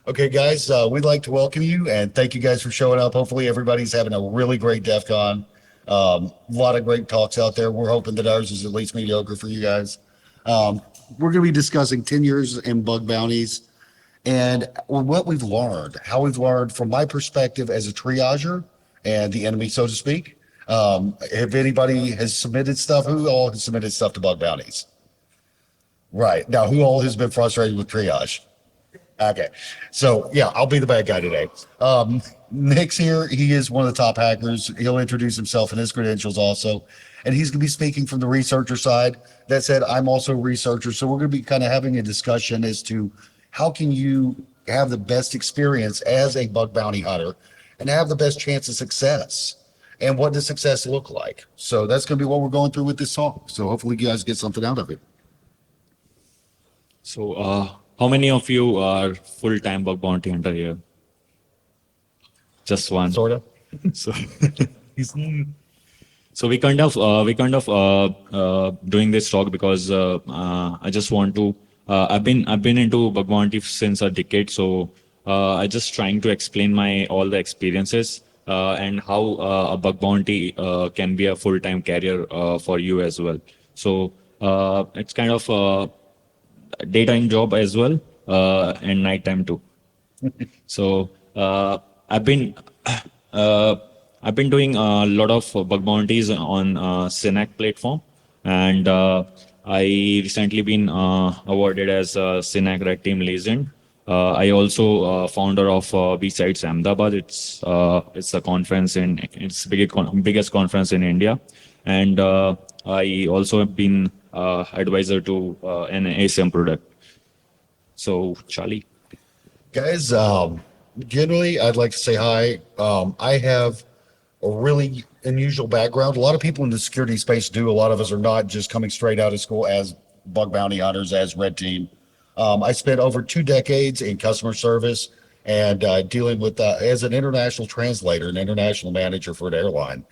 Okay, guys, we'd like to welcome you and thank you guys for showing up. Hopefully, everybody's having a really great DEFCON. A lot of great talks out there. We're hoping that ours is at least mediocre for you guys. Um, we're going to be discussing 10 years in bug bounties and what we've learned, how we've learned from my perspective as a triager and the enemy, so to speak. If anybody has submitted stuff, who all has submitted stuff to bug bounties? Right. Now, who all has been frustrated with triage? Okay. So yeah, I'll be the bad guy today. Nick's here. He is one of the top hackers. He'll introduce himself and his credentials also. And he's going to be speaking from the researcher side. That said, I'm also a researcher. So we're going to be kind of having a discussion as to how can you have the best experience as a bug bounty hunter and have the best chance of success. And what does success look like? So that's going to be what we're going through with this talk. So hopefully you guys get something out of it. So, how many of you are full-time bug bounty hunter here? Just one. Sort of. So, so we kind of doing this talk because I just want to. I've been into bug bounty since a decade, so I just trying to explain my all the experiences and how a bug bounty can be a full-time career for you as well. So it's kind of daytime job as well and nighttime too. So I've been I've been doing a lot of bug bounties on Synack platform, and I recently been awarded as a Synack Red Team Legend. I also founder of B-Sides Ahmedabad. It's a conference it's biggest conference in India, and I also have been advisor to an ASM product. So Charlie. Guys, generally, I'd like to say hi. I have a really unusual background. A lot of people in the security space do. A lot of us are not just coming straight out of school as bug bounty hunters, as Red Team. I spent over 2 decades in customer service and dealing with as an international translator, an international manager for an airline.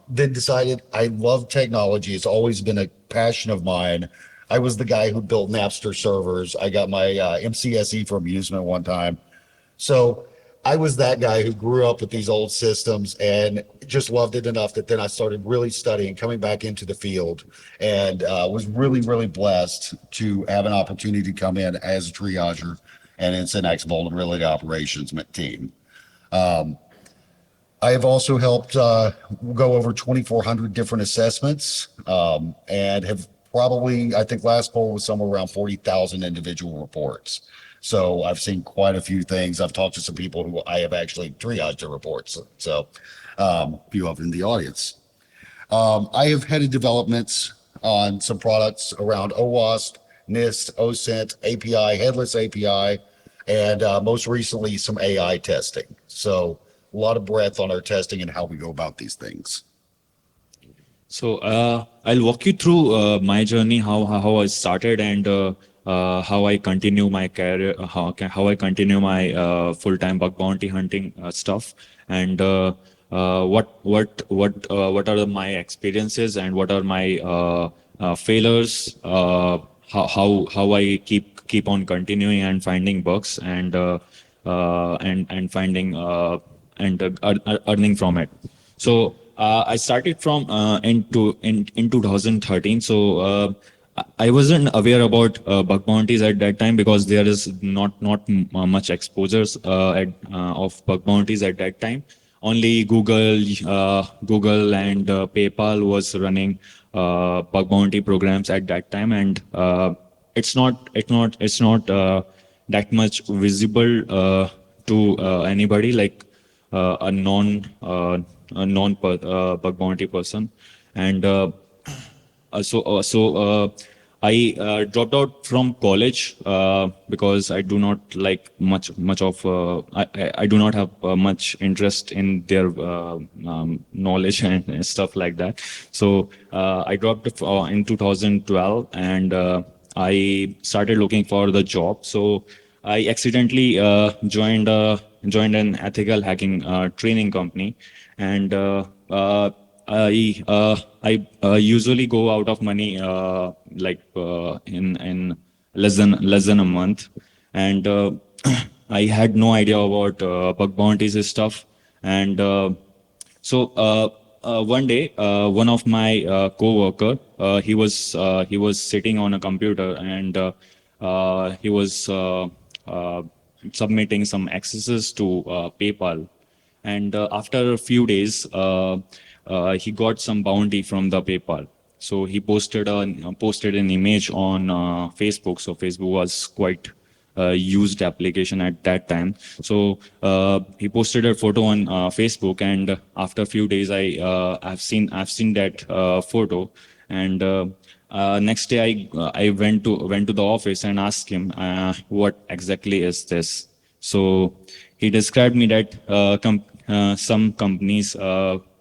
Then decided I love technology. It's always been a passion of mine. I was the guy who built Napster servers. I got my MCSE for amusement one time. So I was that guy who grew up with these old systems and just loved it enough that then I started really studying, coming back into the field, and was really, really blessed to have an opportunity to come in as a triager and in Synack's vulnerability operations team. I have also helped go over 2,400 different assessments and have probably, I think last poll was somewhere around 40,000 individual reports. So I've seen quite a few things. I've talked to some people who I have actually triaged their reports. So a few of them in the audience. I have headed developments on some products around OWASP, NIST, OSINT, API, headless API, and most recently some AI testing. So a lot of breadth on our testing and how we go about these things. So I'll walk you through my journey, how I started, and how I continue my career, how I continue my full-time bug bounty hunting stuff, and what are my experiences and what are my failures, how I keep on continuing and finding bugs and finding earning from it. So I started from in 2013. So I wasn't aware about bug bounties at that time because there is not much exposures of bug bounties at that time. Only Google and PayPal was running bug bounty programs at that time, and it's not that much visible to anybody like a non bug bounty person, and I dropped out from college because I do not like much of I do not have much interest in their knowledge and stuff like that. So I dropped in 2012, and I started looking for the job. So I accidentally joined an ethical hacking training company, and I usually go out of money in less than a month, and I had no idea about bug bounties and stuff. And one day, one of my co-worker, he was sitting on a computer, and he was submitting some accesses to PayPal. And after a few days, he got some bounty from the PayPal. So he posted an image on Facebook. So Facebook was quite used application at that time. So he posted a photo on Facebook, and after a few days, I've seen that photo, and next day I went to the office and asked him what exactly is this. So he described me that some companies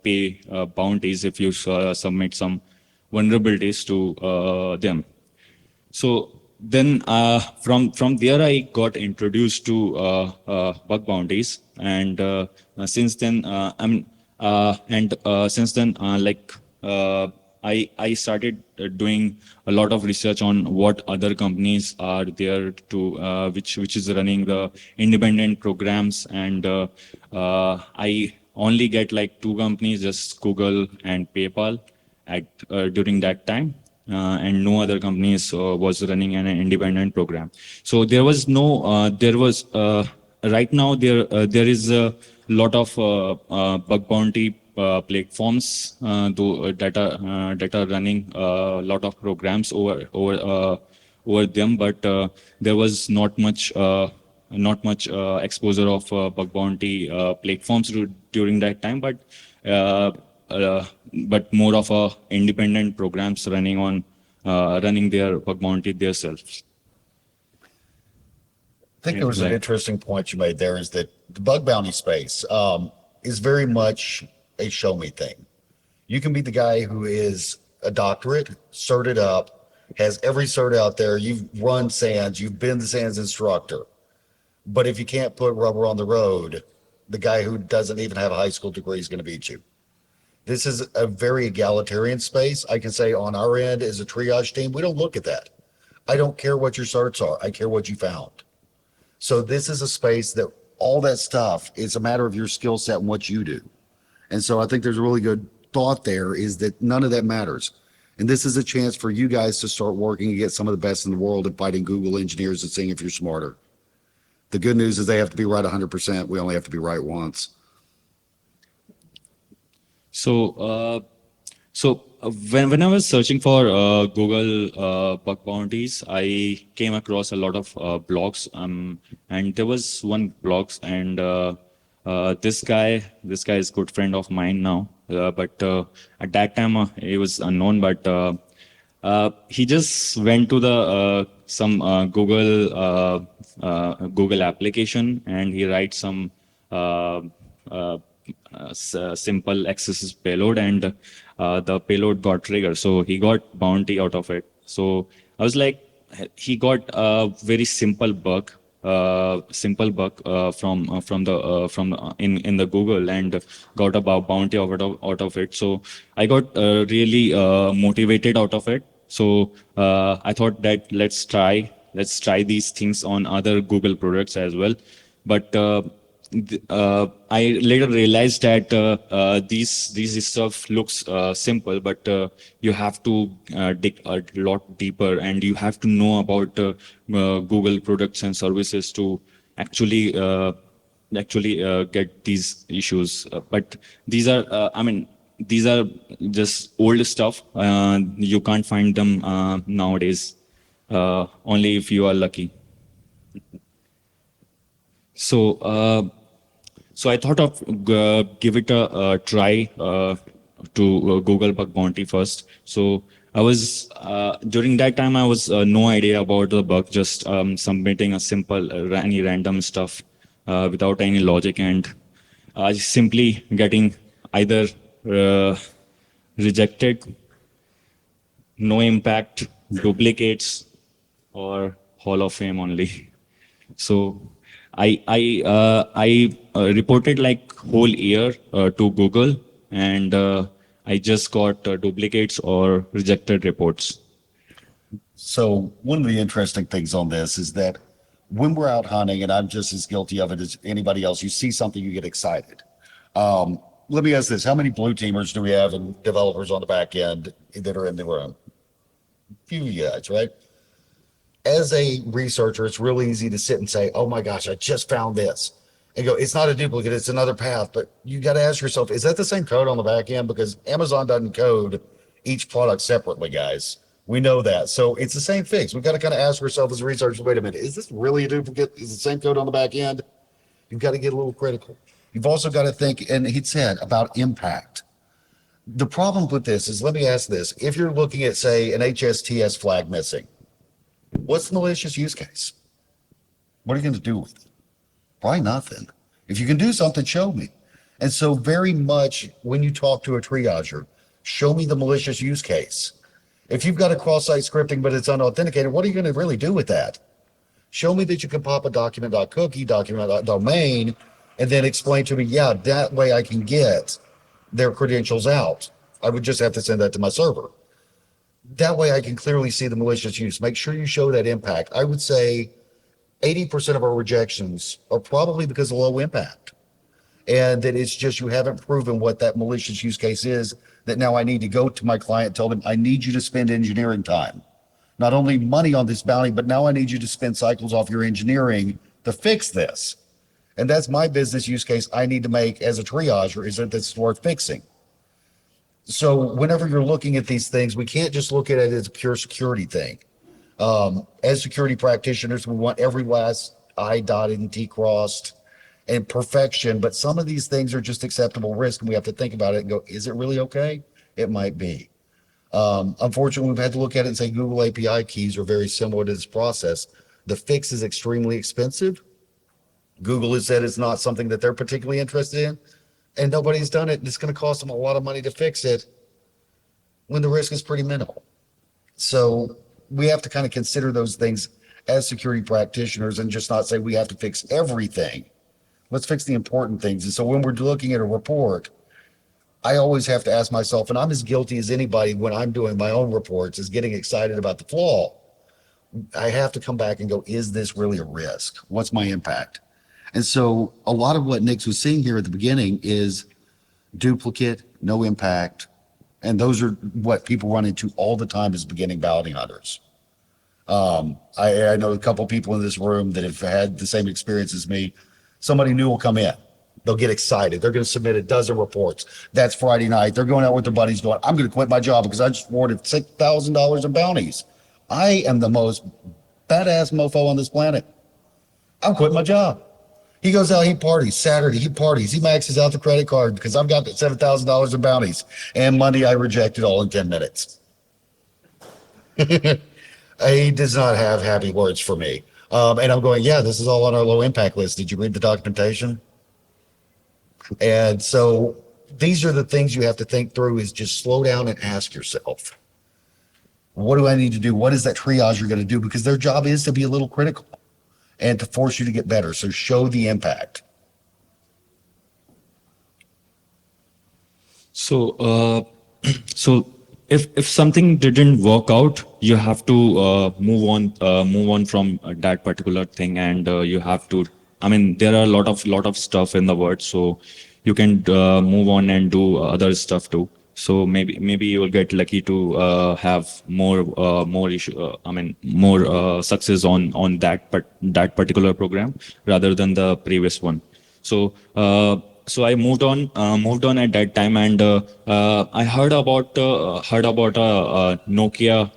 pay bounties if you submit some vulnerabilities to them. So then from there I got introduced to bug bounties, and since then since then I started doing a lot of research on what other companies are there to which is running the independent programs, and I only get like two companies, just Google and PayPal at during that time, and no other companies was running an independent program. So there was no there was right now there is a lot of bug bounty platforms that are running a lot of programs over them, but there was not much exposure of bug bounty platforms during that time, uh, but more of a independent programs running on running their bug bounty themselves. I think there was an Like, interesting point you made there is that the bug bounty space is very much a show me thing. You can be the guy who is a doctorate, certed up, has every cert out there. You've run SANS, you've been the SANS instructor. But if you can't put rubber on the road, the guy who doesn't even have a high school degree is going to beat you. This is a very egalitarian space. I can say on our end as a triage team, we don't look at that. I don't care what your certs are. I care what you found. So this is a space that all that stuff is a matter of your skill set and what you do. And so I think there's a really good thought there is that none of that matters. And this is a chance for you guys to start working and get some of the best in the world at fighting Google engineers and seeing if you're smarter. The good news is they have to be right 100%. We only have to be right once. so when I was searching for Google bug bounties, I came across a lot of blogs, and there was one blog, and this guy is a good friend of mine now, but at that time he was unknown, but he just went to the some Google application, and he writes some simple access payload, and the payload got triggered. So he got bounty out of it. So I was like, he got a very from in the Google, and got a bounty out of it. So I got really motivated out of it. So I thought that let's try these things on other Google products as well. But I later realized that these stuff looks simple, but you have to dig a lot deeper, and you have to know about Google products and services to actually get these issues. But these are, these are just old stuff. You can't find them nowadays. Only if you are lucky. So I thought of give it a try to Google Bug Bounty first. So I was during that time I was no idea about the bug, just submitting a simple any random stuff without any logic, and simply getting either rejected, no impact, duplicates, or Hall of Fame only. So I reported like whole year to Google, and I just got duplicates or rejected reports. So one of the interesting things on this is that when we're out hunting, and I'm just as guilty of it as anybody else, you see something, you get excited. Let me ask this. How many blue teamers do we have and developers on the back end that are in the room? Few guys, right? As a researcher, it's really easy to sit and say, oh my gosh, I just found this. And go, it's not a duplicate, it's another path. But you got to ask yourself, is that the same code on the back end? Because Amazon doesn't code each product separately, guys. We know that. So it's the same fix. We've got to kind of ask ourselves as researchers, wait a minute, is this really a duplicate? Is the same code on the back end? You've got to get a little critical. You've also got to think, and he said, about impact. The problem with this is, let me ask this. If you're looking at, say, an HSTS flag missing, what's the malicious use case? What are you going to do with it? Probably nothing. If you can do something, show me. And so very much when you talk to a triager, show me the malicious use case. If you've got a cross-site scripting, but it's unauthenticated, what are you going to really do with that? Show me that you can pop a document.cookie, document.domain, and then explain to me, yeah, that way I can get their credentials out. I would just have to send that to my server. That way I can clearly see the malicious use. Make sure you show that impact. I would say 80% of our rejections are probably because of low impact. And that it's just you haven't proven what that malicious use case is, that now I need to go to my client and tell them, I need you to spend engineering time. Not only money on this bounty, but now I need you to spend cycles off your engineering to fix this. And that's my business use case I need to make as a triager, is that this is worth fixing. So whenever you're looking at these things, we can't just look at it as a pure security thing. As security practitioners, we want every last I dotted and T crossed and perfection, but some of these things are just acceptable risk, and we have to think about it and go, is it really okay? It might be. Unfortunately, we've had to look at it and say Google API keys are very similar to this process. The fix is extremely expensive. Google has said it's not something that they're particularly interested in, and nobody's done it. And it's going to cost them a lot of money to fix it when the risk is pretty minimal. So we have to kind of consider those things as security practitioners and just not say we have to fix everything. Let's fix the important things. And so when we're looking at a report, I always have to ask myself, and I'm as guilty as anybody when I'm doing my own reports, is getting excited about the flaw. I have to come back and go, is this really a risk? What's my impact? And so a lot of what Nick was saying here at the beginning is duplicate, no impact. And those are what people run into all the time as beginning bounty hunters. I know a couple people in this room that have had the same experience as me. Somebody new will come in. They'll get excited. They're going to submit a dozen reports. That's Friday night. They're going out with their buddies going, I'm going to quit my job because I just awarded $6,000 in bounties. I am the most badass mofo on this planet. I'm quitting my job. He goes out, he parties. Saturday, he parties. He maxes out the credit card because I've got $7,000 in bounties. And Monday, I rejected all in 10 minutes. He does not have happy words for me. And I'm going, yeah, this is all on our low impact list. Did you read the documentation? And so these are the things you have to think through, is just slow down and ask yourself, what do I need to do? What is that triager going to do? Because their job is to be a little critical and to force you to get better. So show the impact. So, so if something didn't work out, you have to move on from that particular thing, and you have to. I mean, there are a lot of stuff in the world, so you can move on and do other stuff too. So maybe you will get lucky to have more issue. More success on that particular program rather than the previous one. So I moved on at that time, and I heard about a Nokia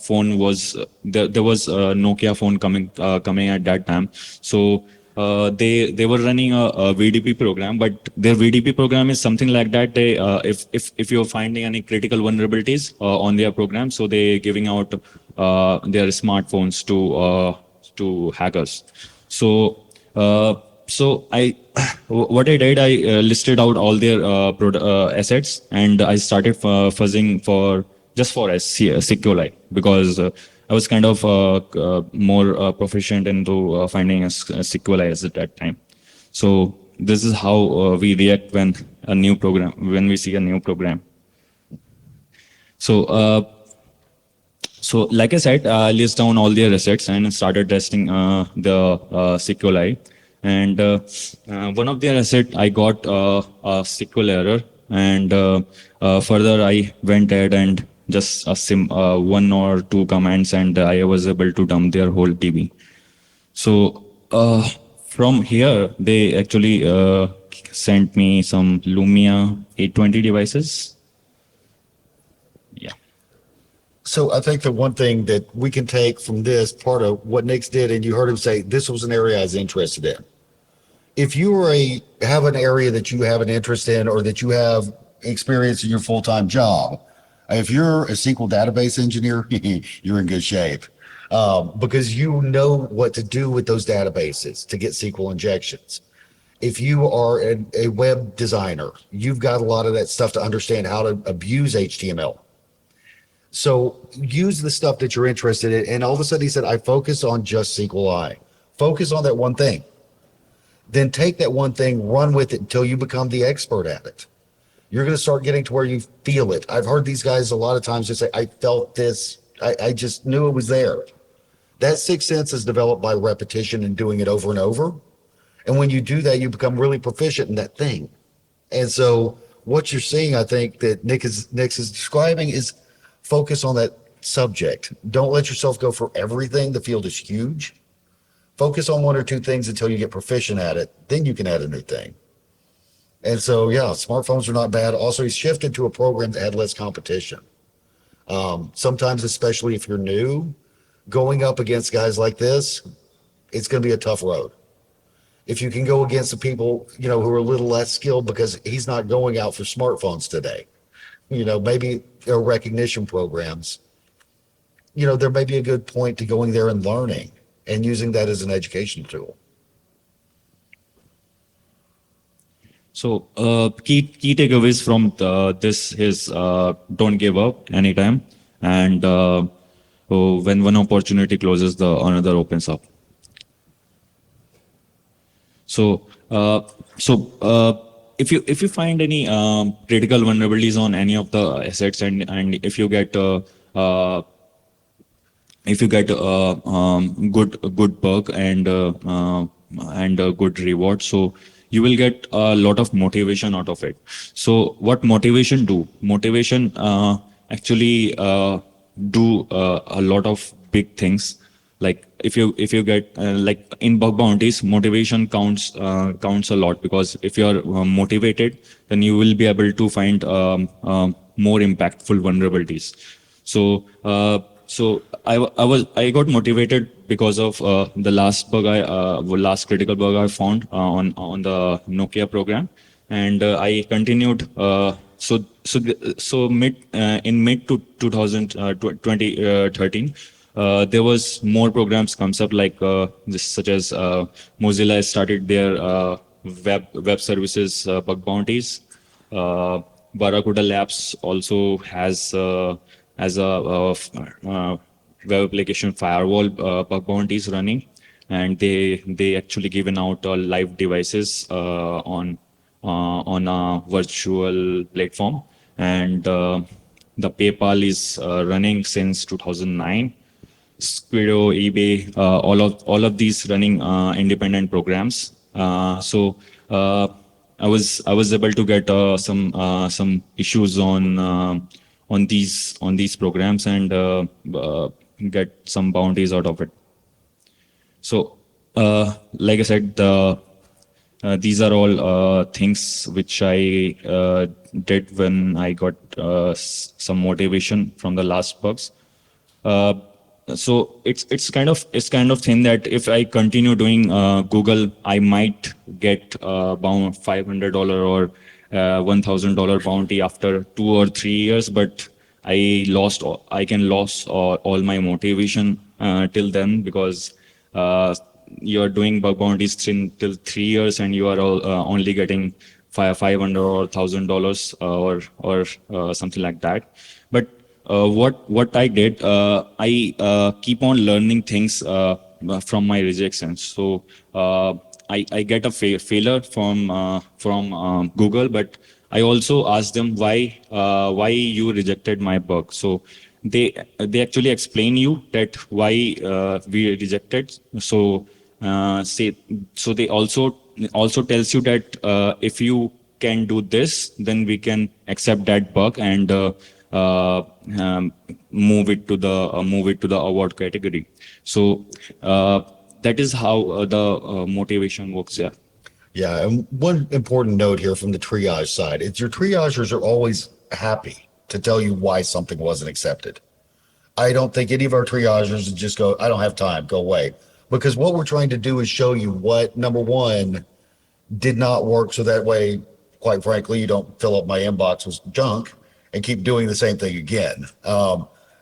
phone was there was a Nokia phone coming at that time. So they were running a VDP program, but their VDP program is something like that. They if you're finding any critical vulnerabilities on their program, so they giving out their smartphones to hackers. So what I did, I listed out all their assets, and I started fuzzing for SQLi, because I was kind of more proficient into finding a SQLi at that time. So this is how we react when we see a new program. So So, like I said, I list down all their assets and started testing the SQLi. And one of their asset, I got a SQL error, and further I went ahead and just one or two commands, and I was able to dump their whole DB. So from here, they actually sent me some Lumia 820 devices. Yeah. So I think the one thing that we can take from this part of what Nick's did, and you heard him say, this was an area I was interested in. If you have an area that you have an interest in, or that you have experience in your full-time job, if you're a SQL database engineer, you're in good shape, because you know what to do with those databases to get SQL injections. If you are a web designer, you've got a lot of that stuff to understand how to abuse HTML. So use the stuff that you're interested in. And all of a sudden he said, I focus on just SQLi. Focus on that one thing. Then take that one thing, run with it until you become the expert at it. You're going to start getting to where you feel it. I've heard these guys a lot of times just say, I felt this. I just knew it was there. That sixth sense is developed by repetition and doing it over and over. And when you do that, you become really proficient in that thing. And so what you're seeing, I think, that Nick is describing is focus on that subject. Don't let yourself go for everything. The field is huge. Focus on one or two things until you get proficient at it. Then you can add a new thing. And so, yeah, smartphones are not bad. Also, he shifted to a program that had less competition. Sometimes, especially if you're new, going up against guys like this, it's going to be a tough road. If you can go against the people, who are a little less skilled, because he's not going out for smartphones today. Maybe there are recognition programs. There may be a good point to going there and learning and using that as an education tool. So key takeaways from this is don't give up anytime, and when one opportunity closes, the another opens up. So if you find any critical vulnerabilities on any of the assets, and if you get good bug and a good reward, so you will get a lot of motivation out of it. So what motivation do? Motivation actually do a lot of big things. Like if you get like in bug bounties, motivation counts a lot, because if you are motivated, then you will be able to find more impactful vulnerabilities. So I got motivated because of the last critical bug I found on the Nokia program, and I continued. In mid to 2013, there was more programs comes up, like such as Mozilla started their web services bug bounties. Barracuda Labs also has a web application firewall bug bounties running, and they actually given out live devices on a virtual platform, and the PayPal is running since 2009. Squido, eBay, all of these running independent programs. So I was able to get some issues on these programs, and get some bounties out of it. So like I said, these are all things which I did when I got some motivation from the last bugs. So it's kind of thing that if I continue doing Google, I might get bound $500 or $1,000 bounty after 2 or 3 years, but I can lose all my motivation till then, because you're doing bug bounties till 3 years, and you are only getting $500 or $1,000 or something like that. But what I did, I keep on learning things from my rejections. So I get a failure from Google, but I also ask them why you rejected my bug. So they actually explain you that why we rejected. So say so they also tells you that if you can do this, then we can accept that bug and uh, um, move it to the award category. So that is how the motivation works. Yeah. Yeah, and one important note here from the triage side is your triagers are always happy to tell you why something wasn't accepted. I don't think any of our triagers would just go, I don't have time, go away. Because what we're trying to do is show you what, number one, did not work. So that way, quite frankly, you don't fill up my inbox with junk and keep doing the same thing again.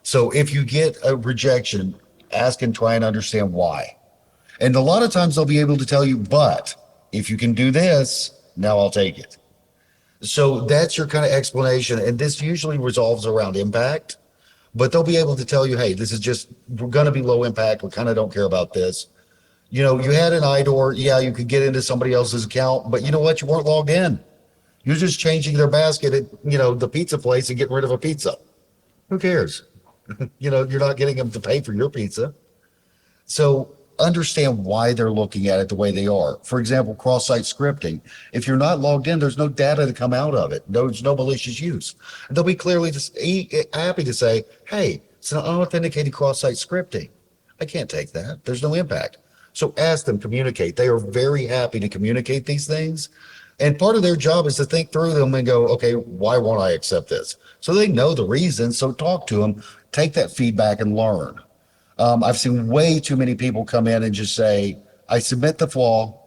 So if you get a rejection, ask and try and understand why. And a lot of times they'll be able to tell you, but if you can do this, now I'll take it. So that's your kind of explanation. And this usually resolves around impact, but they'll be able to tell you, hey, this is just, we're going to be low impact. We kind of don't care about this. You know, you had an IDOR. Yeah, you could get into somebody else's account, but you know what? You weren't logged in. You're just changing their basket at, you know, the pizza place and getting rid of a pizza. Who cares? You know, you're not getting them to pay for your pizza. So understand why they're looking at it the way they are. For example, cross-site scripting. If you're not logged in, there's no data to come out of it. There's no malicious use. And they'll be clearly just happy to say, hey, it's an unauthenticated cross-site scripting. I can't take that. There's no impact. So ask them, communicate. They are very happy to communicate these things. And part of their job is to think through them and go, okay, why won't I accept this? So they know the reason. So talk to them, take that feedback and learn. I've seen way too many people come in and just say, I submit the flaw,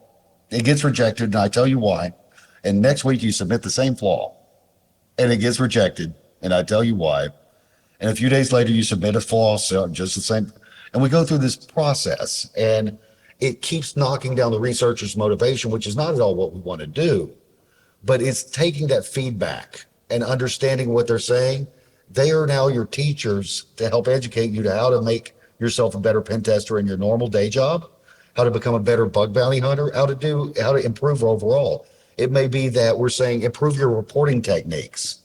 it gets rejected, and I tell you why. And next week you submit the same flaw, and it gets rejected, and I tell you why. And a few days later you submit a flaw, so just the same. And we go through this process, and it keeps knocking down the researcher's motivation, which is not at all what we want to do. But it's taking that feedback and understanding what they're saying. They are now your teachers to help educate you to how to make yourself a better pen tester in your normal day job, how to become a better bug bounty hunter, how to improve overall. It may be that we're saying improve your reporting techniques,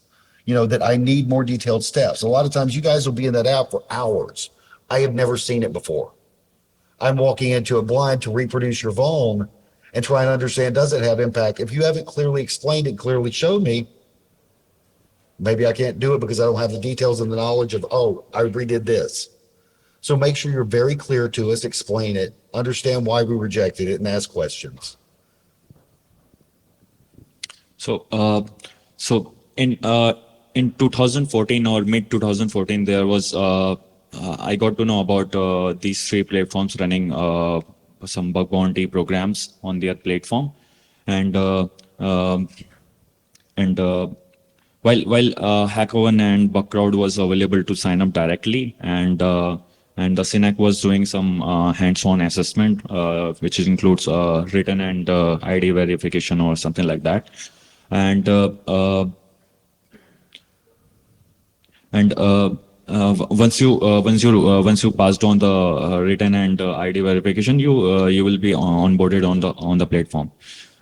you know, that I need more detailed steps. A lot of times you guys will be in that app for hours. I have never seen it before. I'm walking into it blind to reproduce your vuln and try and understand, does it have impact? If you haven't clearly explained it, clearly showed me, maybe I can't do it because I don't have the details and the knowledge of, oh, I redid this. So make sure you're very clear to us, explain it, understand why we rejected it, and ask questions. So, in 2014 or mid 2014, there was I got to know about these three platforms running some bug bounty programs on their platform, and while HackerOne and Bugcrowd was available to sign up directly, and the Synack was doing some hands-on assessment, which includes written and ID verification or something like that, and once you passed on the written and ID verification, you will be onboarded on the platform.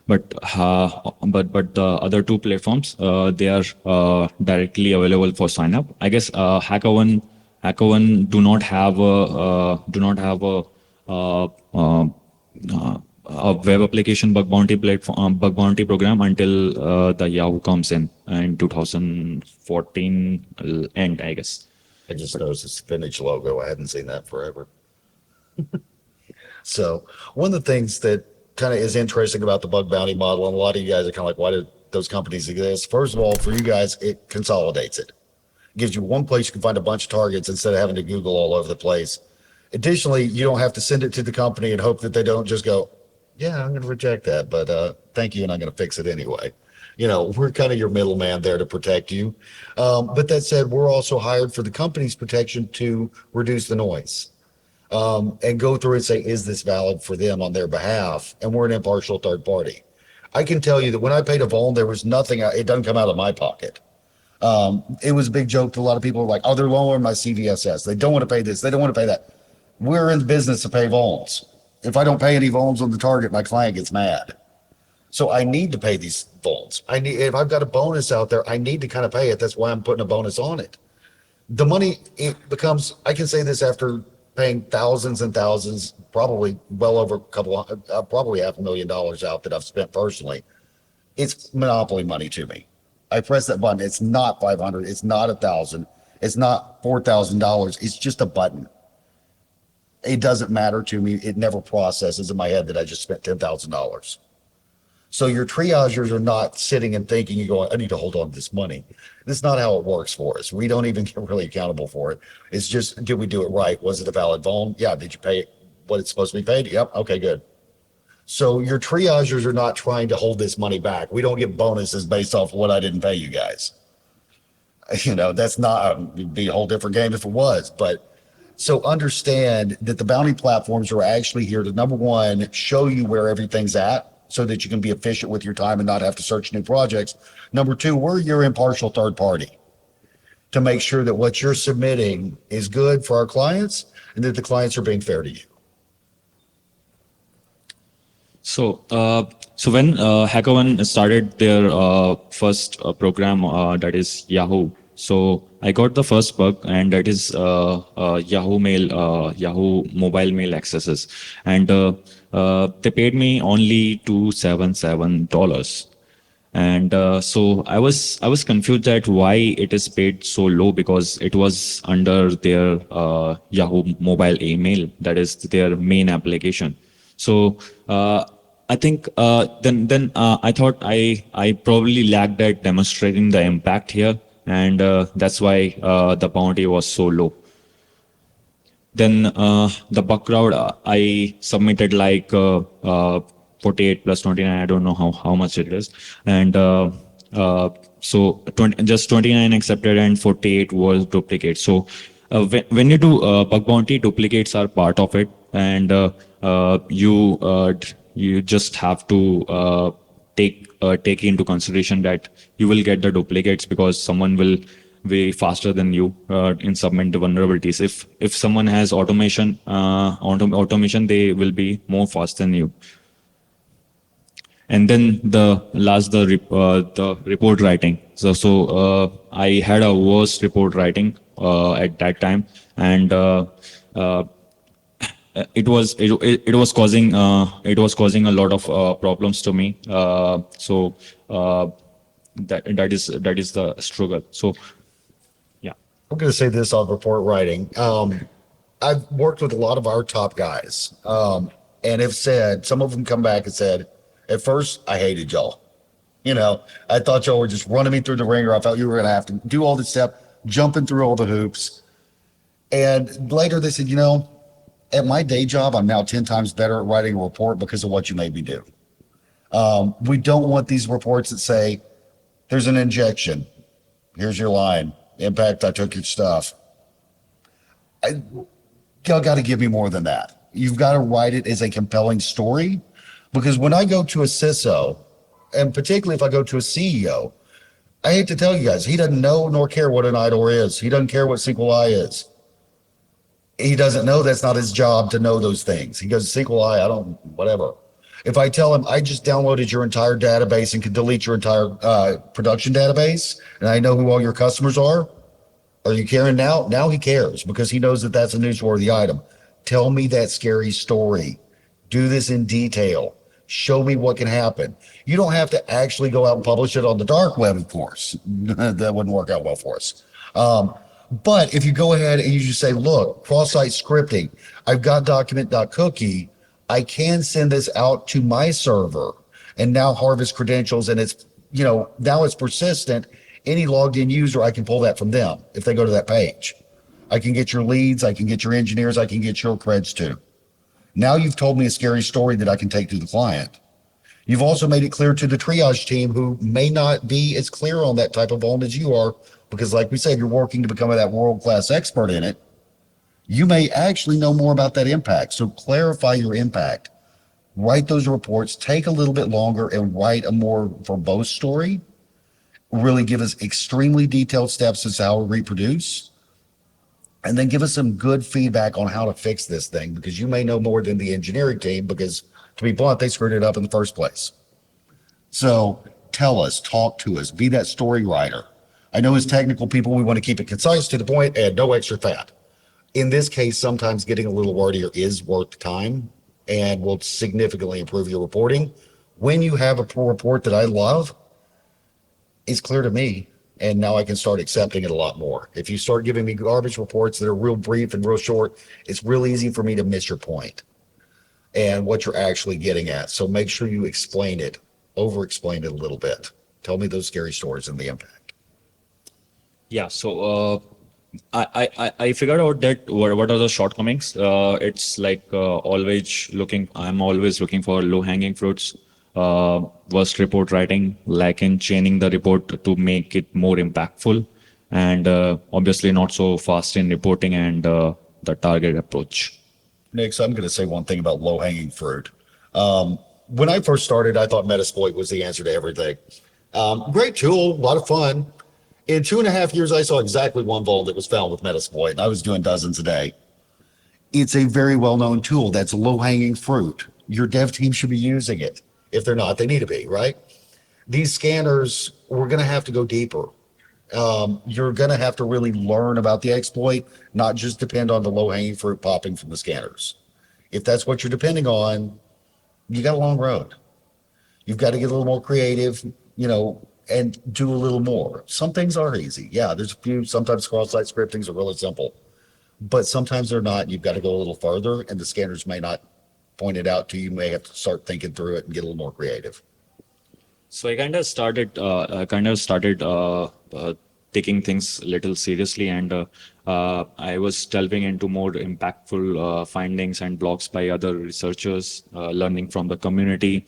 But the other two platforms, they are directly available for sign up. I guess HackerOne do not have a web application bug bounty platform bug bounty program until the Yahoo comes in 2014 end, I guess. I just noticed the spinach logo. I hadn't seen that forever. So one of the things that kind of is interesting about the bug bounty model, and a lot of you guys are kind of like, why did those companies exist? First of all, for you guys, it consolidates it. Gives you one place you can find a bunch of targets instead of having to Google all over the place. Additionally, you don't have to send it to the company and hope that they don't just go, yeah, I'm going to reject that, but thank you, and I'm going to fix it anyway. You know, we're kind of your middleman there to protect you. But that said, we're also hired for the company's protection to reduce the noise and go through and say, is this valid for them on their behalf? And we're an impartial third party. I can tell you that when I paid a vuln, there was nothing, it doesn't come out of my pocket. It was a big joke to a lot of people like, oh, they're lowering my CVSS. They don't want to pay this. They don't want to pay that. We're in the business to pay vulns. If I don't pay any vulns on the target, my client gets mad. So I need to pay these vulns. If I've got a bonus out there, I need to kind of pay it. That's why I'm putting a bonus on it. the money, it becomes, I can say this after paying thousands and thousands, probably well over a couple, probably $500,000 out that I've spent personally. It's monopoly money to me. I press that button. It's not 500. It's not 1,000. It's not $4,000. It's just a button. It doesn't matter to me. It never processes in my head that I just spent $10,000. So your triagers are not sitting and thinking and going, I need to hold on to this money. That's not how it works for us. We don't even get really accountable for it. It's just, did we do it right? Was it a valid vuln? Yeah. Did you pay what it's supposed to be paid? Yep. Okay, good. So your triagers are not trying to hold this money back. We don't get bonuses based off of what I didn't pay you guys. That's not, it'd be a whole different game if it was. But so understand that the bounty platforms are actually here to, number one, show you where everything's at so that you can be efficient with your time and not have to search new projects. Number two, we're your impartial third party to make sure that what you're submitting is good for our clients and that the clients are being fair to you. So when HackerOne started their first program, that is Yahoo. So I got the first bug, and that is Yahoo Mail, Yahoo mobile mail accesses, and they paid me only $277, and so I was confused that why it is paid so low, because it was under their Yahoo mobile email, that is their main application. So I think then I thought I probably lagged at demonstrating the impact here, and that's why the bounty was so low. Then the Bugcrowd, I submitted like 48 plus 29. I don't know how much it is, and so just 29 accepted and 48 was duplicate. So when you do bug bounty, duplicates are part of it, and you just have to take into consideration that you will get the duplicates because someone will be faster than you in submit the vulnerabilities. If someone has automation, they will be more fast than you. And then the report writing. So I had a worse report writing at that time, and it was causing a lot of problems to me. So that is the struggle. So yeah, I'm going to say this on report writing. I've worked with a lot of our top guys, and have said, some of them come back and said, at first I hated y'all. I thought y'all were just running me through the ringer. I thought you were going to have to do all this stuff, jumping through all the hoops. And later they said, at my day job, I'm now 10 times better at writing a report because of what you made me do. We don't want these reports that say, there's an injection. Here's your line. Impact, I took your stuff. Y'all got to give me more than that. You've got to write it as a compelling story, because when I go to a CISO, and particularly if I go to a CEO, I hate to tell you guys, he doesn't know nor care what an IDOR is. He doesn't care what SQLi is. He doesn't know. That's not his job to know those things. He goes, SQLi, whatever. If I tell him I just downloaded your entire database and could delete your entire production database, and I know who all your customers are you caring now? Now he cares, because he knows that that's a newsworthy item. Tell me that scary story. Do this in detail. Show me what can happen. You don't have to actually go out and publish it on the dark web, of course. That wouldn't work out well for us. But if you go ahead and you just say, look, cross-site scripting, I've got document.cookie, I can send this out to my server and now harvest credentials, and it's, now it's persistent. Any logged in user, I can pull that from them if they go to that page. I can get your leads, I can get your engineers, I can get your creds too. Now you've told me a scary story that I can take to the client. You've also made it clear to the triage team, who may not be as clear on that type of vuln as you are, because like we said, you're working to become that world-class expert in it. You may actually know more about that impact. So clarify your impact. Write those reports, take a little bit longer, and write a more verbose story. Really give us extremely detailed steps as to how we reproduce. And then give us some good feedback on how to fix this thing, because you may know more than the engineering team, because to be blunt, they screwed it up in the first place. So tell us, talk to us, be that story writer. I know as technical people, we want to keep it concise to the point and no extra fat. In this case, sometimes getting a little wordier is worth the time and will significantly improve your reporting. When you have a report that I love, it's clear to me, and now I can start accepting it a lot more. If you start giving me garbage reports that are real brief and real short, it's real easy for me to miss your point and what you're actually getting at. So make sure you explain it, over-explain it a little bit. Tell me those scary stories and the impact. Yeah, so I figured out that what are the shortcomings. It's like I'm always looking for low-hanging fruits. Worst report writing, lacking chaining the report to make it more impactful, and obviously not so fast in reporting and the target approach. Nick, so I'm going to say one thing about low-hanging fruit. When I first started, I thought Metasploit was the answer to everything. Great tool, a lot of fun. In 2.5 years, I saw exactly one vuln that was found with Metasploit, and I was doing dozens a day. It's a very well-known tool. That's low-hanging fruit. Your dev team should be using it. If they're not, they need to be, right? These scanners, we're going to have to go deeper. You're going to have to really learn about the exploit, not just depend on the low-hanging fruit popping from the scanners. If that's what you're depending on, you got a long road. You've got to get a little more creative, and do a little more. Some things are easy. Yeah, there's a few. Sometimes cross-site scriptings are really simple, but sometimes they're not. You've got to go a little further, and the scanners may not point it out to you. You may have to start thinking through it and get a little more creative. So I kind of started taking things a little seriously, and I was delving into more impactful findings and blogs by other researchers, learning from the community,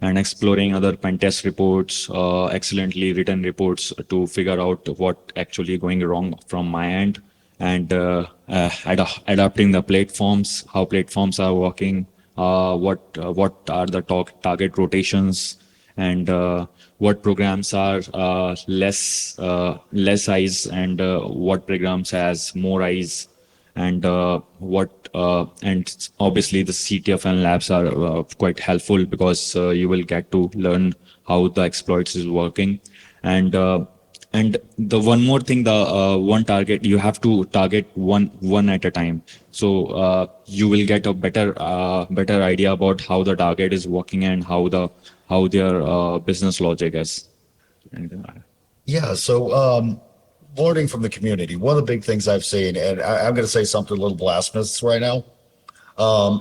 and exploring other pen test reports, excellently written reports to figure out what actually going wrong from my end, and adapting the platforms, how platforms are working, what are the target rotations, and what programs are less eyes, and what programs has more eyes, and and obviously the CTFN labs are quite helpful because you will get to learn how the exploits is working, and the one more thing, the one target, you have to target one at a time, so you will get a better idea about how the target is working and how their business logic is. Yeah, so learning from the community, one of the big things I've seen, and I'm going to say something a little blasphemous right now.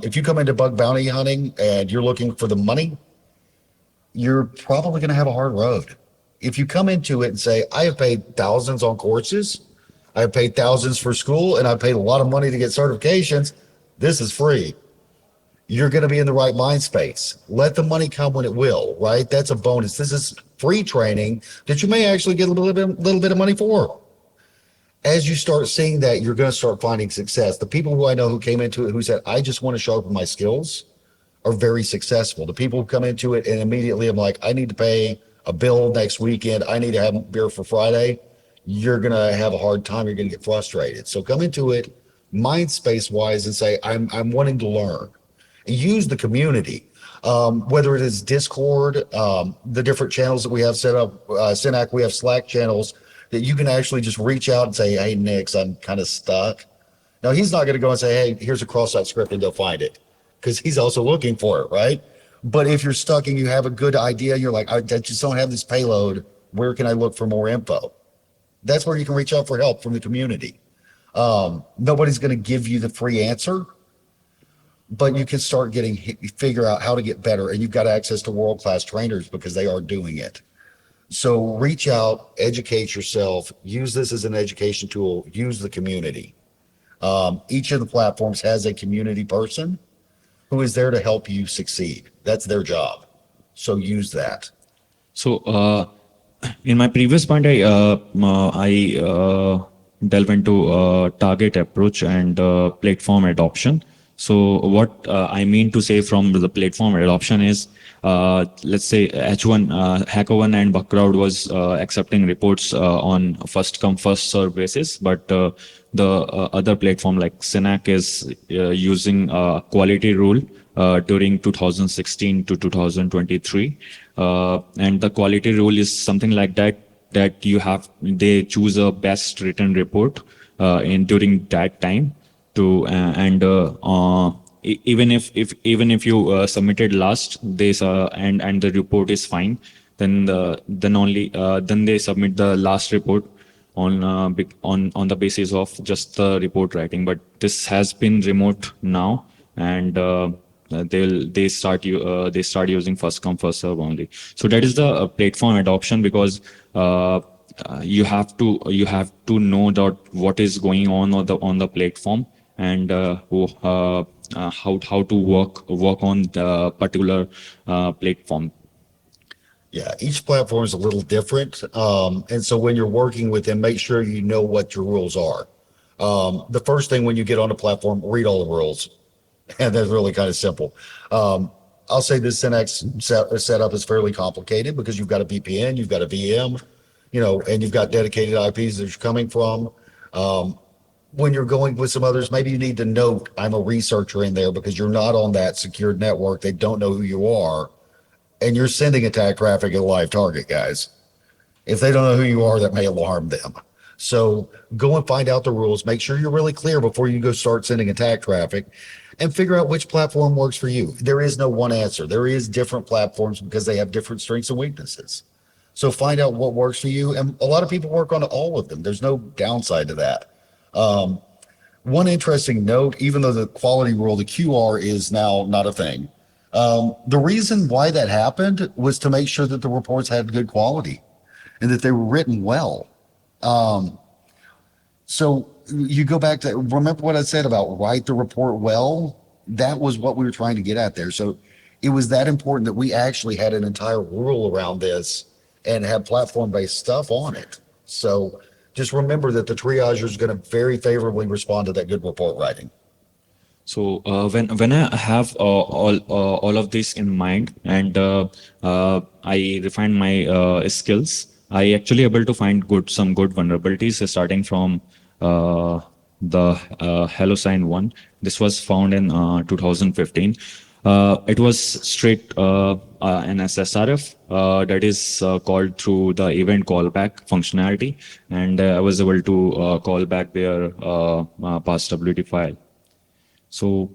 If you come into bug bounty hunting and you're looking for the money, you're probably going to have a hard road. If you come into it and say, I have paid thousands on courses, I have paid thousands for school, and I've paid a lot of money to get certifications, this is free. You're going to be in the right mind space. Let the money come when it will, right? That's a bonus. This is free training that you may actually get a little bit of money for. As you start seeing that, you're going to start finding success. The people who I know who came into it who said, I just want to sharpen my skills, are very successful. The people who come into it and immediately I'm like, I need to pay a bill next weekend, I need to have beer for Friday, you're going to have a hard time. You're going to get frustrated. So come into it mind space wise and say, I'm wanting to learn. Use the community, whether it is Discord, the different channels that we have set up, Synack, we have Slack channels that you can actually just reach out and say, hey, Nix, I'm kind of stuck. Now, he's not going to go and say, hey, here's a cross-site script and go find it, because he's also looking for it, right? But if you're stuck and you have a good idea, you're like, I just don't have this payload, where can I look for more info? That's where you can reach out for help from the community. Nobody's going to give you the free answer, but you can start figure out how to get better. And you've got access to world-class trainers because they are doing it. So reach out, educate yourself, use this as an education tool, use the community. Each of the platforms has a community person who is there to help you succeed. That's their job. So use that. So in my previous point, I delve into target approach and platform adoption. So what I mean to say from the platform adoption is, let's say H1, HackerOne and Bugcrowd was accepting reports on first come first serve basis, but the other platform like Synack is using a quality rule during 2016 to 2023, and the quality rule is something like that. that they choose a best written report in during that time to and even if you submitted last this and the report is fine, then they submit the last report on the basis of just the report writing. But this has been remote now, and they start using first come first serve only. So that is the platform adoption, because you have to know that what is going on the platform, and how to work on the particular platform. Yeah, each platform is a little different. And so when you're working with them, make sure you know what your rules are. The first thing when you get on a platform, read all the rules. And that's really kind of simple. I'll say this Synack setup is fairly complicated because you've got a VPN, you've got a VM, and you've got dedicated IPs that you're coming from. When you're going with some others, maybe you need to note I'm a researcher in there because you're not on that secured network. They don't know who you are. And you're sending attack traffic at a live target, guys. If they don't know who you are, that may alarm them. So go and find out the rules. Make sure you're really clear before you go start sending attack traffic, and figure out which platform works for you. There is no one answer. There is different platforms because they have different strengths and weaknesses. So find out what works for you. And a lot of people work on all of them. There's no downside to that. One interesting note, even though the quality rule, the QR is now not a thing. The reason why that happened was to make sure that the reports had good quality and that they were written well. So you go back to, remember what I said about write the report well? That was what we were trying to get at there. So it was that important that we actually had an entire rule around this and have platform-based stuff on it. So just remember that the triager is going to very favorably respond to that good report writing. So when I have all of this in mind, and I refine my skills, I actually able to find some good vulnerabilities, starting from the HelloSign one. This was found in 2015. It was straight an SSRF that is called through the event callback functionality, and I was able to call back their past WT file. So,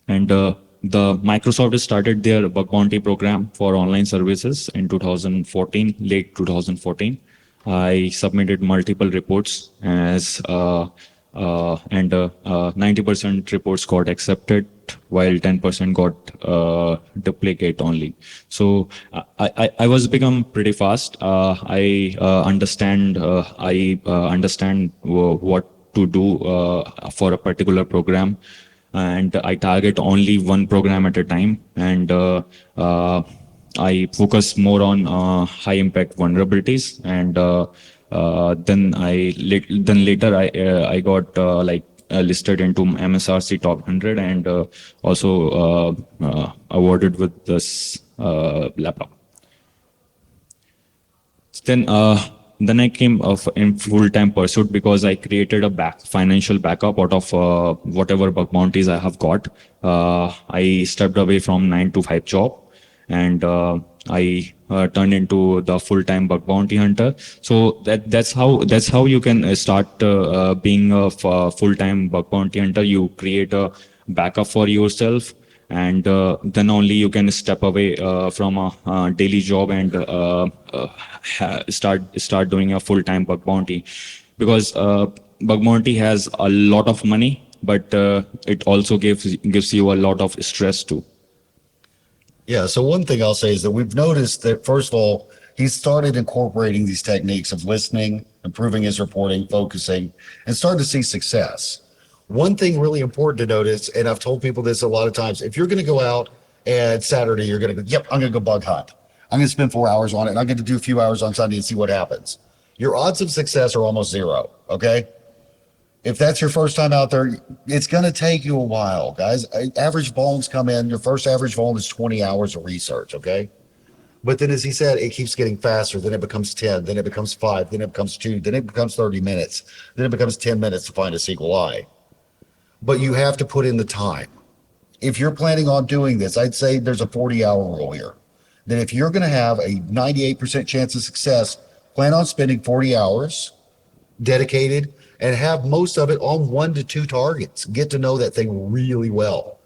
and the Microsoft has started their bug bounty program for online services in 2014, late 2014. I submitted multiple reports and 90% reports got accepted, while 10% got duplicate only. So I was become pretty fast. I understand what to do for a particular program, and I target only one program at a time, and I focus more on high impact vulnerabilities, and then later I got listed into MSRC top 100, and also awarded with this laptop. Then I came in full-time pursuit because I created a financial backup out of whatever bug bounties I have got. I stepped away from 9 to 5 job, and I turned into the full-time bug bounty hunter. So that's how you can start being a full-time bug bounty hunter. You create a backup for yourself, and then only you can step away from a daily job and start doing a full-time bug bounty, because bug bounty has a lot of money, but it also gives you a lot of stress too. Yeah, so one thing I'll say is that we've noticed that, first of all, he started incorporating these techniques of listening, improving his reporting, focusing, and starting to see success. One thing really important to notice, and I've told people this a lot of times, if you're going to go out and Saturday, you're going to go, yep, I'm going to go bug hunt. I'm going to spend 4 hours on it, and I'm going to do a few hours on Sunday and see what happens. Your odds of success are almost zero, okay? If that's your first time out there, it's going to take you a while, guys. Average vulns come in. Your first average vuln is 20 hours of research, okay? But then, as he said, it keeps getting faster. Then it becomes 10. Then it becomes 5. Then it becomes 2. Then it becomes 30 minutes. Then it becomes 10 minutes to find a SQLi. But you have to put in the time. If you're planning on doing this, I'd say there's a 40-hour rule here. then if you're going to have a 98% chance of success, plan on spending 40 hours dedicated and have most of it on 1 to 2 targets. Get to know that thing really well.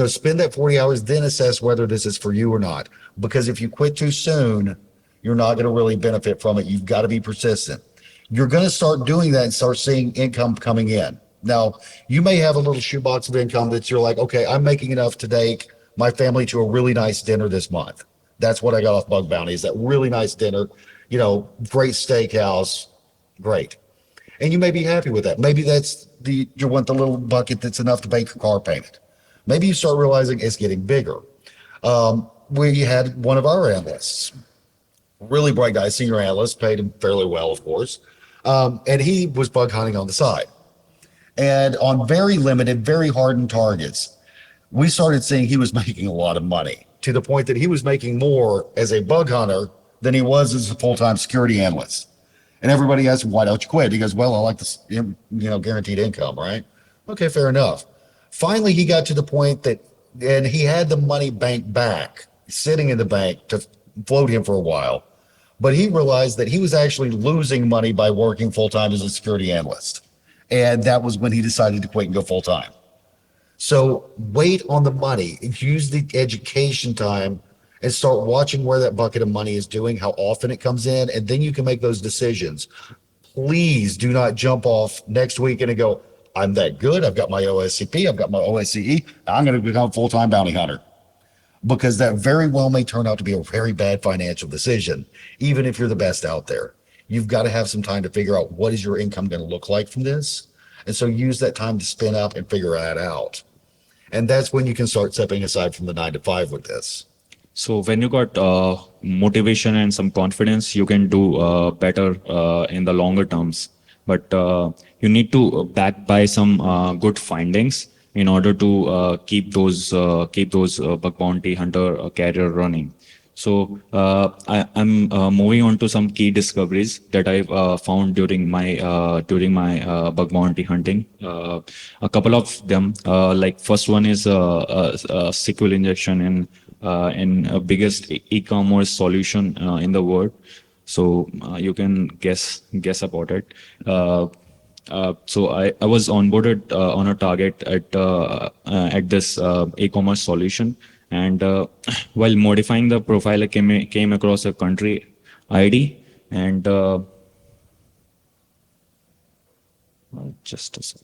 Spend that 40 hours, then assess whether this is for you or not. Because if you quit too soon, you're not going to really benefit from it. You've got to be persistent. You're going to start doing that and start seeing income coming in. Now, you may have a little shoebox of income that you're like, okay, I'm making enough to take my family to a really nice dinner this month. That's what I got off Bug Bounties, that really nice dinner, great steakhouse, great. And you may be happy with that. Maybe you want the little bucket that's enough to make your car payment. Maybe you start realizing it's getting bigger. We had one of our analysts, really bright guy, senior analyst, paid him fairly well, of course. And he was bug hunting on the side. And on very limited, very hardened targets, we started seeing he was making a lot of money, to the point that he was making more as a bug hunter than he was as a full-time security analyst. And everybody asked him, why don't you quit? He goes, well, I like this, guaranteed income, right? Okay, fair enough. Finally, he got to the point and he had the money banked back, sitting in the bank to float him for a while. But he realized that he was actually losing money by working full-time as a security analyst. And that was when he decided to quit and go full-time. So wait on the money, use the education time and start watching where that bucket of money is doing, how often it comes in, and then you can make those decisions. Please do not jump off next week and go, I'm that good. I've got my OSCP. I've got my OSCE. I'm going to become a full-time bounty hunter. Because that very well may turn out to be a very bad financial decision, even if you're the best out there. You've got to have some time to figure out what is your income going to look like from this. And so use that time to spin up and figure that out. And that's when you can start stepping aside from the 9 to 5 with this. So when you got motivation and some confidence, you can do better in the longer terms. But you need to back by some good findings in order to keep those bug bounty hunter career running. So I'm moving on to some key discoveries that I found during my bug bounty hunting. A couple of them, like first one is SQL injection in biggest e-commerce solution in the world. So you can guess about it. So I was onboarded on a target at this e-commerce solution, and while modifying the profile, I came across a country ID, and just a sec.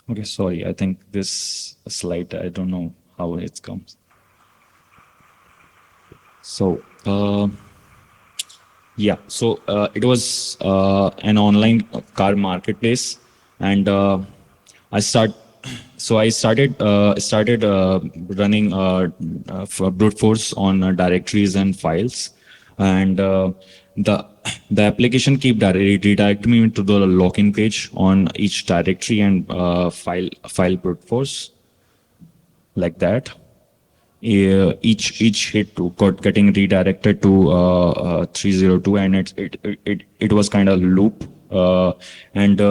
Okay, sorry. I think this slide, I don't know how it comes. So. Yeah, so it was an online car marketplace, and I started running for brute force on directories and files, and the application keep redirecting me to the login page on each directory and file brute force like that. Each hit got getting redirected to 302, and it was kind of loop, and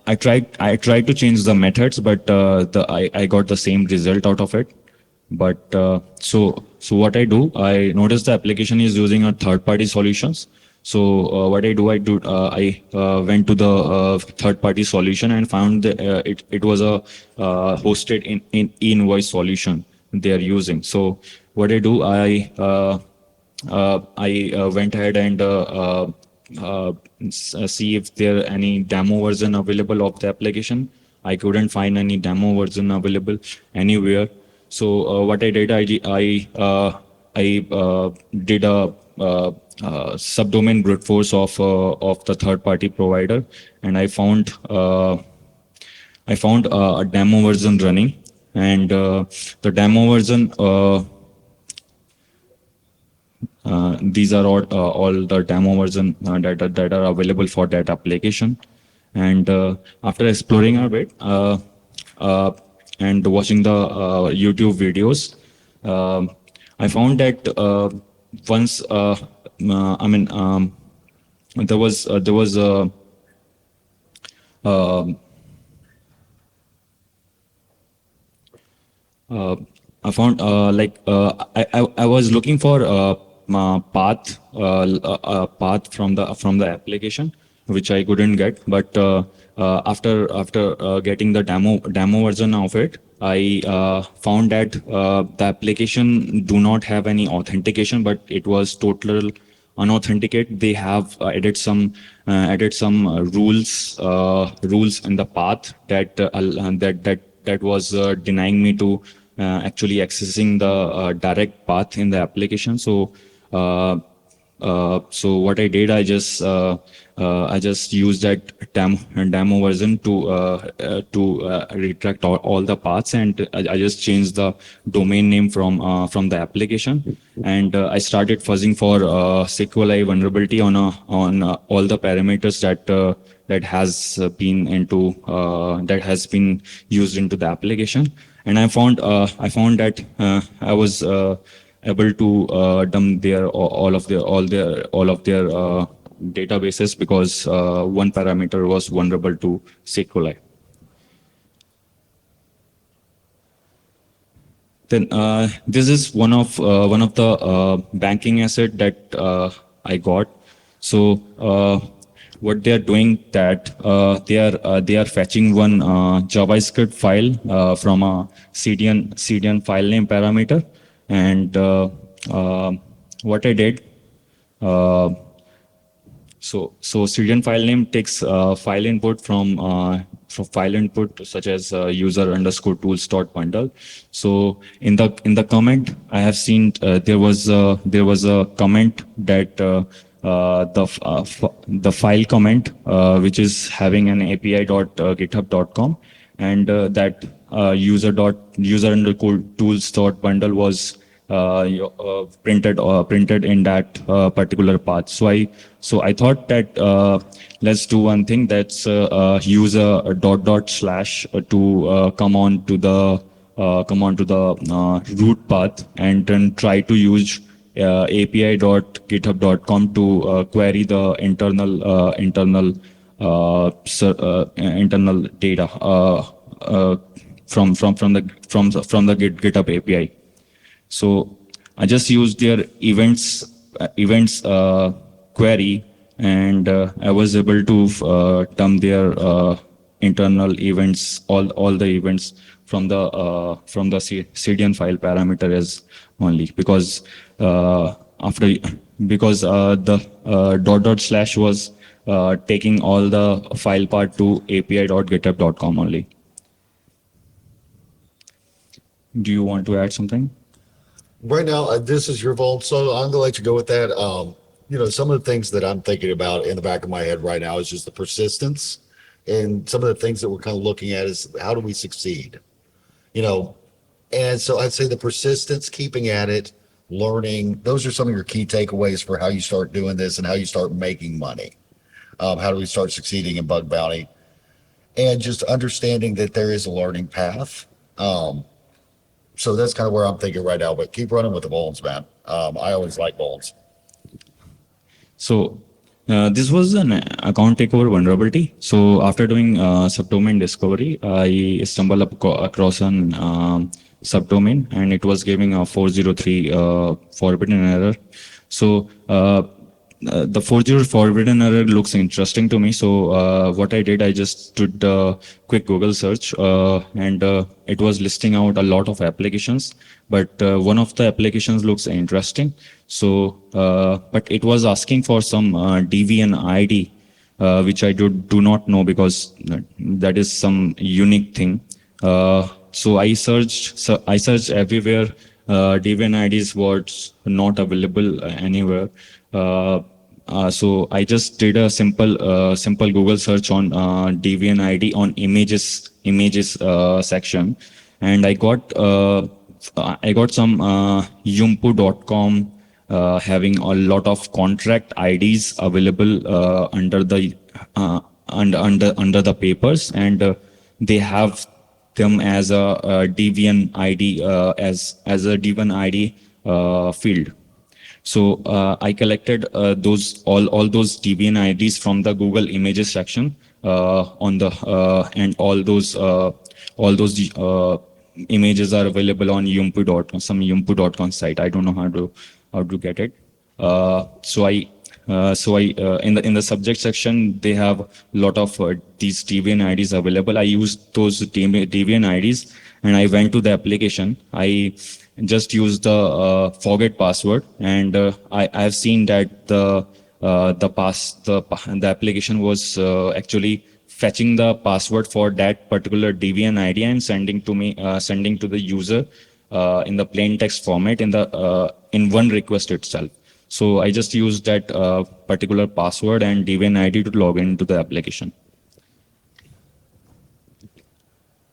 I tried to change the methods, but I got the same result out of it. But so what I do, I noticed the application is using a third-party solutions. So what I went to the third-party solution and found that it was a hosted in invoice solution they are using. So what I do, I went ahead and see if there are any demo version available of the application. I couldn't find any demo version available anywhere. So what I did, I did a subdomain brute force of the third party provider, and I found a demo version running, and the demo version these are all the demo version that are available for that application. And after exploring a bit and watching the YouTube videos, I found that once there was a Uh, I found I was looking for path from the application, which I couldn't get. But after getting the demo version of it, I found that the application do not have any authentication, but it was total unauthenticate. They have added some rules in the path that was denying me to actually accessing the direct path in the application. Uh, so what I did, I just used that demo version to retract all the paths, and I just changed the domain name from the application, and I started fuzzing for SQLi vulnerability on all the parameters that has been used into the application, and I found that I was able to dump their all of their databases because one parameter was vulnerable to SQLi. Then this is one of the banking asset that I got. So what they are doing that they are fetching one JavaScript file from a CDN file name parameter, and what I did. Uh, so Syrian file name takes file input such as user underscore tools dot bundle. So in the comment, I have seen there was a comment that the file comment which is having an API dot github dot com, and that user underscore tools dot bundle was printed in that particular path. So I thought that let's do one thing, that's use a dot slash to come on to the root path, and then try to use api.github.com to query the internal data from the GitHub API. So I just used their events query, and I was able to dump their internal events, all the events from the CDN file parameter as only, because after because the dot slash was taking all the file part to api.github.com only. Do you want to add something? Right now, this is your vault, so I'm gonna let you go with that. Some of the things that I'm thinking about in the back of my head right now is just the persistence, and some of the things that we're kind of looking at is how do we succeed? You know, and so I'd say the persistence, keeping at it, learning. Those are some of your key takeaways for how you start doing this and how you start making money. How do we start succeeding in bug bounty? And just understanding that there is a learning path. So that's kind of where I'm thinking right now, but keep running with the bones, man. I always like bones. So this was an account takeover vulnerability. So after doing subdomain discovery, I stumbled across an subdomain, and it was giving a 403 forbidden error. So the 40 forbidden error looks interesting to me. So what I did, I just did a quick Google search, and it was listing out a lot of applications, but one of the applications looks interesting. So but it was asking for some DVN ID, which I do not know, because that is some unique thing. So I searched everywhere. DVN IDs was not available anywhere. So I just did a simple Google search on DVN ID on images section, and I got some yumpu.com having a lot of contract IDs available under the papers, and they have them as a DVN ID as a DVN ID field. So I collected all those DVN IDs from the Google Images section on the and all those images are available on yumpu.com, some yumpu.com site. I don't know how to get it. In the subject section, they have a lot of these Debian IDs available. I used those Debian IDs, and I went to the application. I just used the forget password, and I have seen that the application was actually fetching the password for that particular Debian ID and sending to the user in the plain text format in one request itself. So I just used that particular password and Debian ID to log into the application.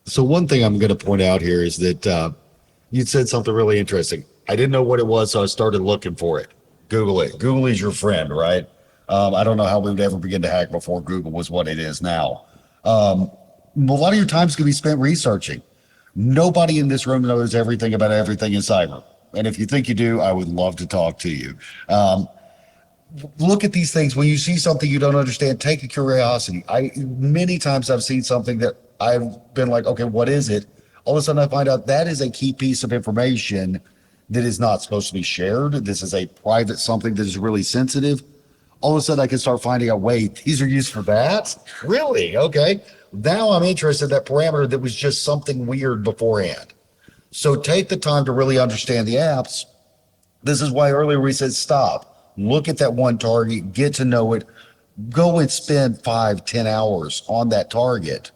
So one thing I'm going to point out here is that you said something really interesting. I didn't know what it was, so I started looking for it. Google it. Google is your friend, right? I don't know how we would ever begin to hack before Google was what it is now. A lot of your time's going to be spent researching. Nobody in this room knows everything about everything in cyber. And if you think you do, I would love to talk to you. Look at these things. When you see something you don't understand, take a curiosity. Many times I've seen something that I've been like, okay, what is it? All of a sudden I find out that is a key piece of information that is not supposed to be shared. This is a private something that is really sensitive. All of a sudden I can start finding out, wait, these are used for that? Really? Okay. Now I'm interested in that parameter that was just something weird beforehand. So take the time to really understand the apps. This is why earlier we said stop. Look at that one target, get to know it, go and spend 5-10 hours on that target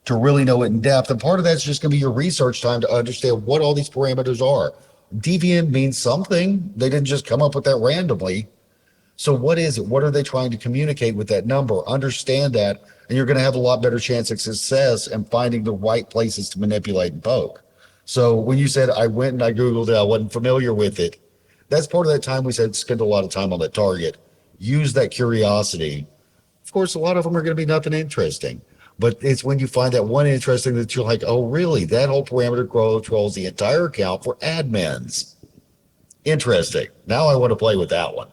to really know it in depth. And part of that's just going to be your research time to understand what all these parameters are. Deviant means something. They didn't just come up with that randomly. So what is it? What are they trying to communicate with that number? Understand that, and you're going to have a lot better chance of success in finding the right places to manipulate and poke. So when you said I went and I Googled it, I wasn't familiar with it. That's part of that time we said spend a lot of time on that target. Use that curiosity. Of course, a lot of them are going to be nothing interesting. But it's when you find that one interesting that you're like, oh, really? That whole parameter controls the entire account for admins. Interesting. Now I want to play with that one.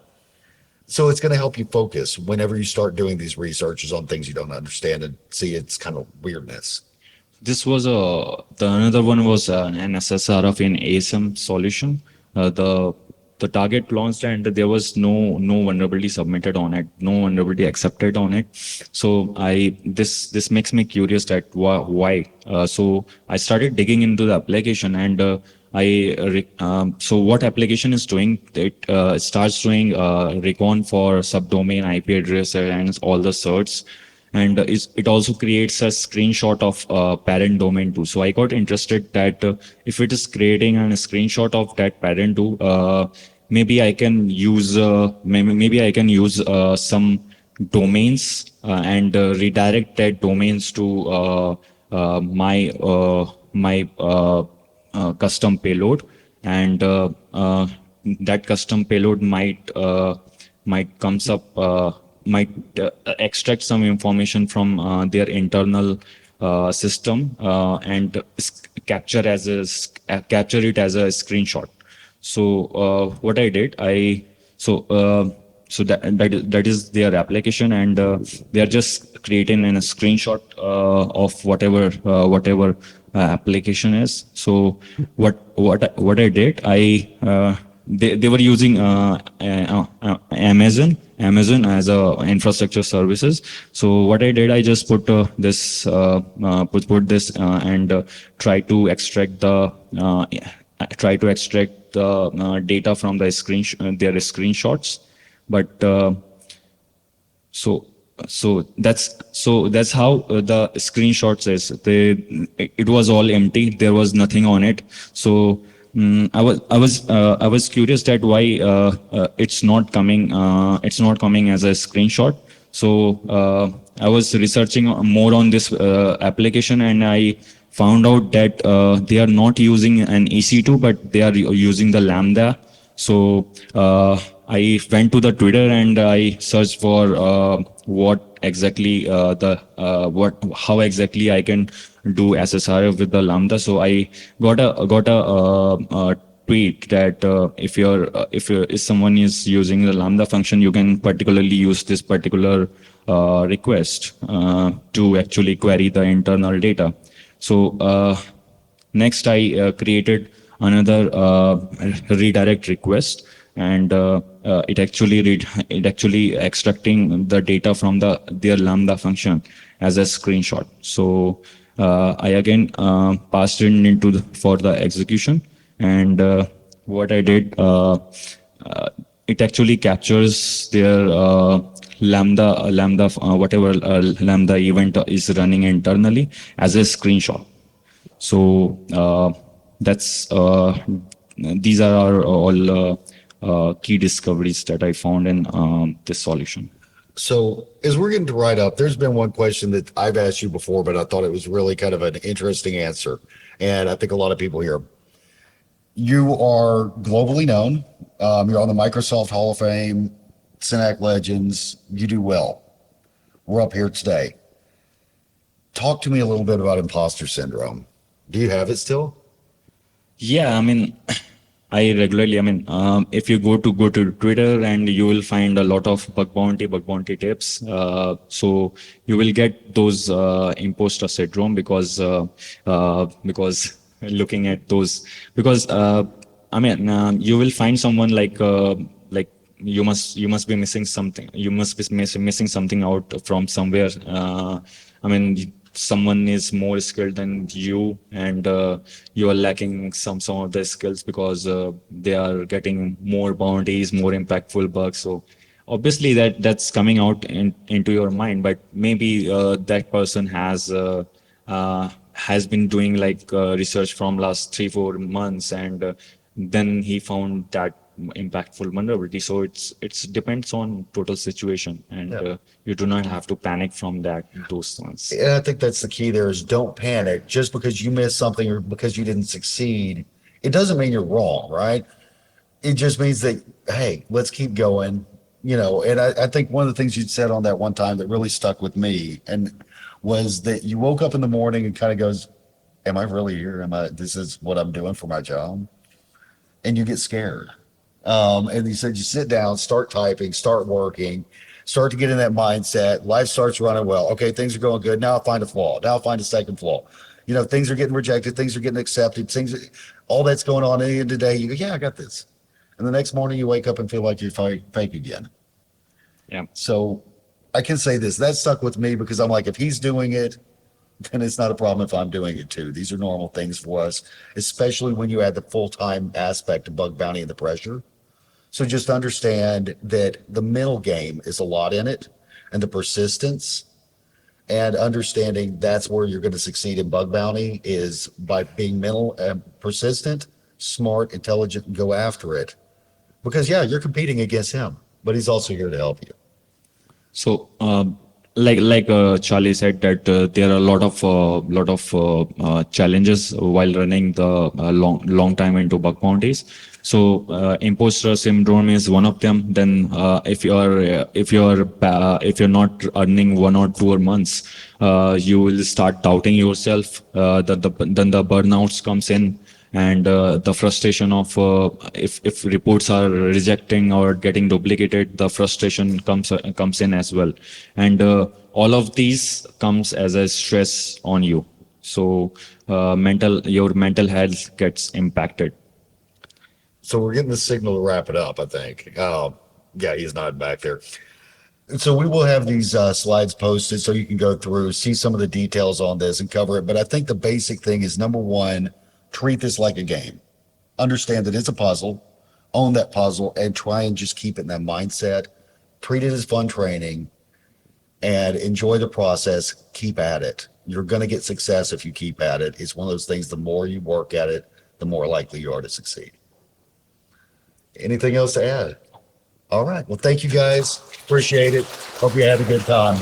So it's going to help you focus whenever you start doing these researches on things you don't understand and see its kind of weirdness. This was the another one was an SSRF in ASM solution. The target launched and there was no vulnerability submitted on it, no vulnerability accepted on it. So this makes me curious that why. So I started digging into the application and so what application is doing, it starts doing recon for subdomain IP address and all the certs. And it also creates a screenshot of parent domain too. So I got interested that if it is creating a screenshot of that parent too, maybe I can use some domains and redirect that domains to my custom payload, and that custom payload might comes up. Might extract some information from their internal system and capture it as a screenshot. So what I did, so that is their application, and they are just creating a screenshot of whatever application is. So what I did, they were using Amazon as a infrastructure services. So what I did, I just put this and try to extract the data from the their screenshots. But so that's how the screenshots is. It was all empty. There was nothing on it. So I was curious that why it's not coming as a screenshot. So I was researching more on this application, and I found out that they are not using an EC2, but they are using the Lambda. So I went to the Twitter and I searched for what exactly how exactly I can do SSRF with the Lambda. So I got a tweet that if someone is using the Lambda function, you can particularly use this particular request to actually query the internal data. So Next, I created another redirect request, and it actually extracting the data from their Lambda function as a screenshot. So I again passed it into for the execution, and what I did. It actually captures their whatever lambda event is running internally as a screenshot. So that's these are our all key discoveries that I found in this solution. So as we're getting to write up, there's been one question that I've asked you before, but I thought it was really kind of an interesting answer. And I think a lot of people here. You are globally known. You're on the Microsoft Hall of Fame, Synack Legends. You do well. We're up here today. Talk to me a little bit about imposter syndrome. Do you have it still? Yeah, I mean, I regularly, I mean, if you go to Twitter, and you will find a lot of bug bounty tips. So you will get those imposter syndrome because looking at those, because I mean, you will find someone like you must be missing something. You must be missing something out from somewhere. I mean, someone is more skilled than you, and you are lacking some of the skills because they are getting more bounties, more impactful bugs. So obviously that's coming out into your mind, but maybe that person has been doing like research from last 3-4 months, and then he found that impactful vulnerability. So it's depends on total situation, and you do not have to panic from those things. And I think that's the key there is don't panic just because you missed something or because you didn't succeed. It doesn't mean you're wrong, right? It just means that, hey, let's keep going. And I think one of the things you said on that one time that really stuck with me and was that you woke up in the morning and kind of goes, am I really here? This is what I'm doing for my job? And you get scared. And you said you sit down, start typing, start working, start to get in that mindset. Life starts running well. Okay, things are going good. Now I'll find a flaw. Now I'll find a second flaw. Things are getting rejected. Things are getting accepted. All that's going on. At the end of the day, you go, yeah, I got this. And the next morning you wake up and feel like you're fake again. Yeah. So I can say this. That stuck with me because I'm like, if he's doing it, then it's not a problem if I'm doing it too. These are normal things for us, especially when you add the full-time aspect of bug bounty and the pressure. So just understand that the mental game is a lot in it, and the persistence, and understanding that's where you're going to succeed in bug bounty is by being mental and persistent, smart, intelligent, and go after it. Because yeah, you're competing against him, but he's also here to help you. So, like Charlie said, that there are a lot of challenges while running the long time into bug bounties. So, imposter syndrome is one of them. Then, if you're not earning 1 or 2 months, you will start doubting yourself. Then the burnouts comes in, and the frustration of if reports are rejecting or getting duplicated, the frustration comes in as well, and all of these comes as a stress on you. So your mental health gets impacted. So we're getting the signal to wrap it up, I think. Yeah, he's not back there. So we will have these slides posted so you can go through, see some of the details on this and cover it. But I think the basic thing is, number one, treat this like a game. Understand that it's a puzzle, own that puzzle, and try and just keep it in that mindset. Treat it as fun training and enjoy the process. Keep at it. You're going to get success if you keep at it. It's one of those things, the more you work at it, the more likely you are to succeed. Anything else to add? All right. Well, thank you guys. Appreciate it. Hope you had a good time.